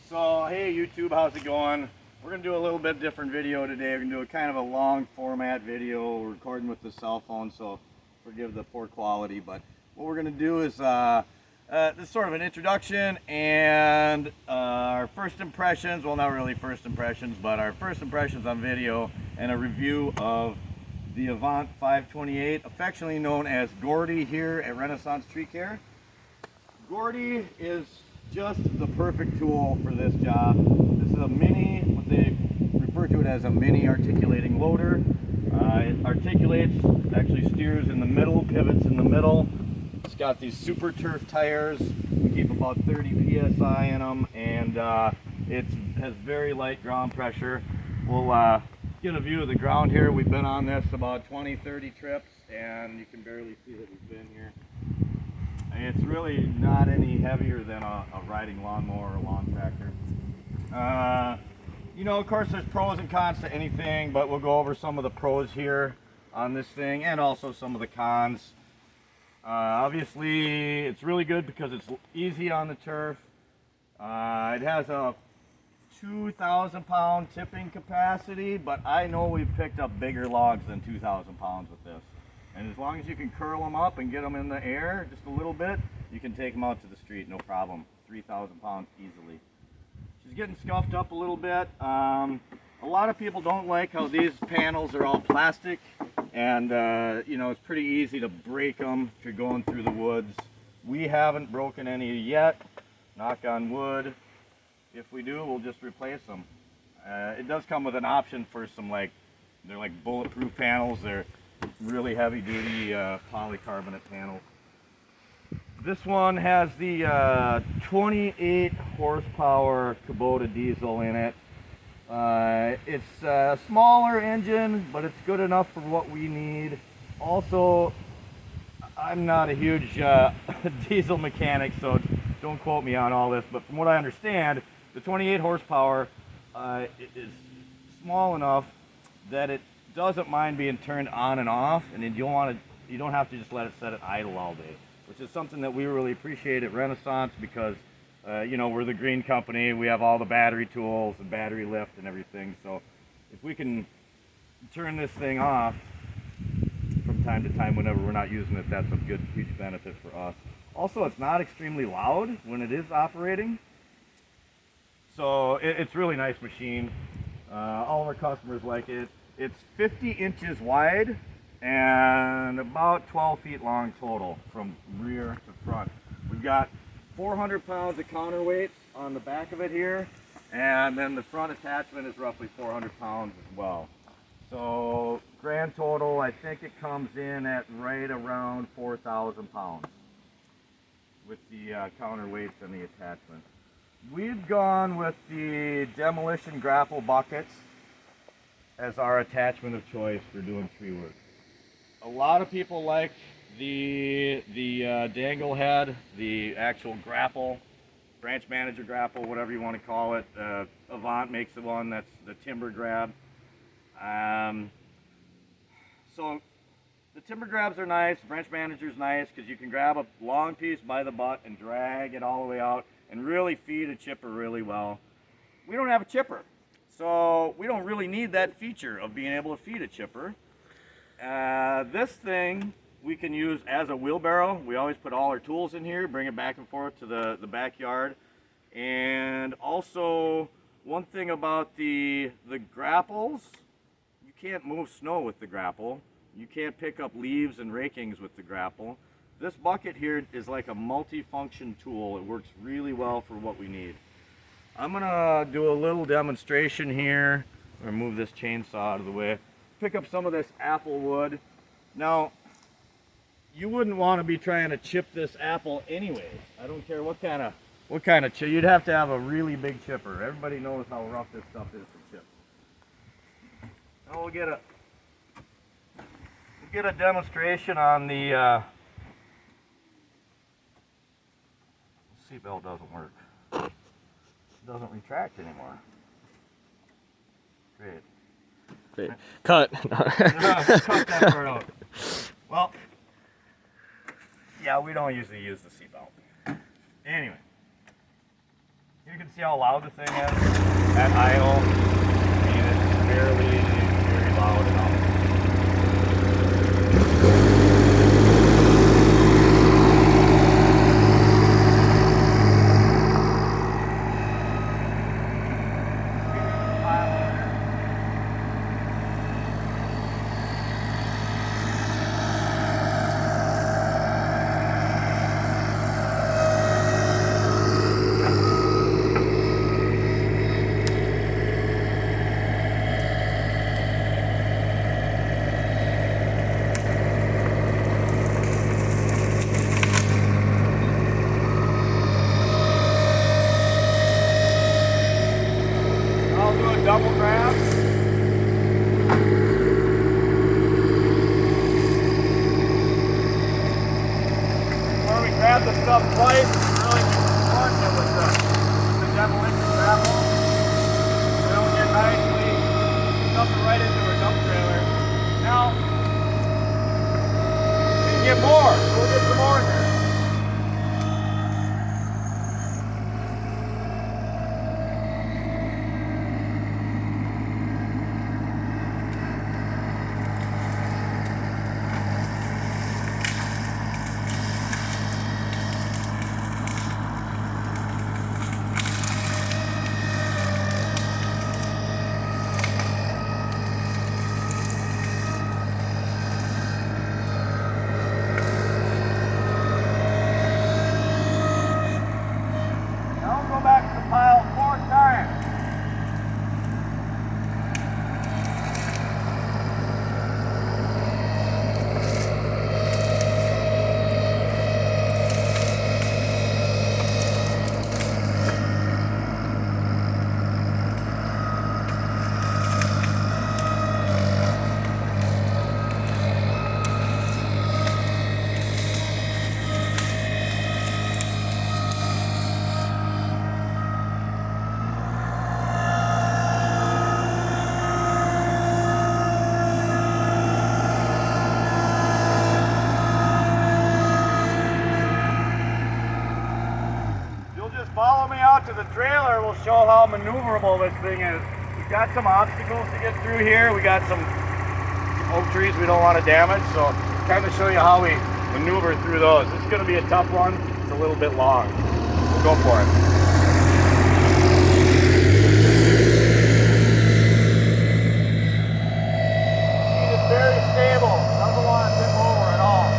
So, hey YouTube, how's it going? We're going to do a little bit different video today. We're going to do a kind of a long format video. We're recording with the cell phone, so forgive the poor quality. But what we're going to do is this is sort of an introduction and our first impressions. Well, not really first impressions, but our first impressions on video and a review of the Avant 528, affectionately known as Gordy here at Renaissance Tree Care. Gordy is just the perfect tool for this job. This is a mini, what they refer to it as a mini articulating loader. It articulates, actually steers in the middle, pivots in the middle. It's got these super turf tires. We keep about 30 psi in them, and it has very light ground pressure. We'll get a view of the ground here. We've been on this about 20-30 trips, and you can barely see that we've been here. It's really not any heavier than a riding lawnmower or a lawn tractor. You know, of course, there's pros and cons to anything, but we'll go over some of the pros here on this thing and also some of the cons. Obviously, it's really good because it's easy on the turf. It has a 2,000 pound tipping capacity, but I know we've picked up bigger logs than 2,000 pounds with this. And as long as you can curl them up and get them in the air just a little bit, you can take them out to the street, no problem. 3,000 pounds easily. She's getting scuffed up a little bit. A lot of people don't like how these panels are all plastic, and you know, it's pretty easy to break them if you're going through the woods. We haven't broken any yet, knock on wood. If we do, we'll just replace them. It does come with an option for some, they're like bulletproof panels. They're really heavy duty polycarbonate panels. This one has the 28 horsepower Kubota diesel in it. It's a smaller engine, but it's good enough for what we need. Also, I'm not a huge diesel mechanic, so don't quote me on all this, but from what I understand, the 28 horsepower is small enough that it doesn't mind being turned on and off, and you don't have to just let it set it idle all day, which is something that we really appreciate at Renaissance because you know, we're the green company. We have all the battery tools and battery lift and everything, so if we can turn this thing off from time to time whenever we're not using it, that's a good, huge benefit for us. Also, it's not extremely loud when it is operating, so it's a really nice machine. All of our customers like it. It's 50 inches wide and about 12 feet long total from rear to front. We've got 400 pounds of counterweights on the back of it here, and then the front attachment is roughly 400 pounds as well. So grand total, I think it comes in at right around 4,000 pounds with the counterweights and the attachment. We've gone with the demolition grapple buckets as our attachment of choice for doing tree work. A lot of people like the dangle head, the actual grapple, branch manager grapple, whatever you want to call it. Avant makes the one that's the timber grab. So the timber grabs are nice, branch manager's nice because you can grab a long piece by the butt and drag it all the way out and really feed a chipper really well. We don't have a chipper, so we don't really need that feature of being able to feed a chipper. This thing we can use as a wheelbarrow. We always put all our tools in here, bring it back and forth to the backyard. And also, one thing about the grapples, you can't move snow with the grapple. You can't pick up leaves and rakings with the grapple. This bucket here is like a multi-function tool. It works really well for what we need. I'm gonna do a little demonstration here. I'm gonna move this chainsaw out of the way. Pick up some of this apple wood. Now, you wouldn't want to be trying to chip this apple anyways. I don't care what kind of chip. You'd have to have a really big chipper. Everybody knows how rough this stuff is to chip. Now we'll get a demonstration on the seatbelt. Doesn't work. It doesn't retract anymore. Great. Cut. Cut that part out. Well, yeah, we don't usually use the seatbelt. Anyway, You can see how loud the thing is at idle. I mean, it's very loud enough. Double grab. Where we grab the stuff twice, really fun with the demolition grapple. We don't get nicely stuff it right into a dump trailer. Now, we can get more, so we'll get some more in there. Follow me out to the trailer, we'll show how maneuverable this thing is. We've got some obstacles to get through here. We got some oak trees we don't want to damage, so kind of show you how we maneuver through those. It's going to be a tough one. It's a little bit long. We'll go for it. It's very stable. Doesn't want to tip over at all.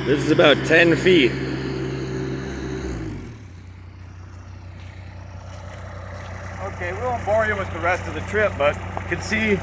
This is about 10 feet. Okay, we won't bore you with the rest of the trip, but you can see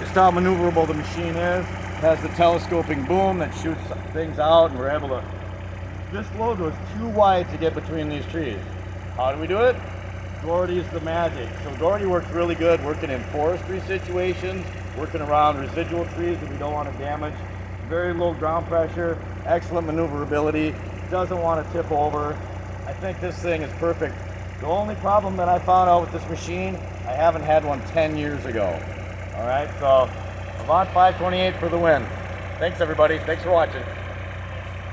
just how maneuverable the machine is. It has the telescoping boom that shoots things out, and we're able to... This load was too wide to get between these trees. How do we do it? Gordy's the magic. So Gordy works really good working in forestry situations, working around residual trees that we don't want to damage. very low ground pressure, excellent maneuverability, doesn't want to tip over. I think this thing is perfect. The only problem that I found out with this machine, I haven't had one 10 years ago. All right, so Avant 528 for the win. Thanks everybody, thanks for watching.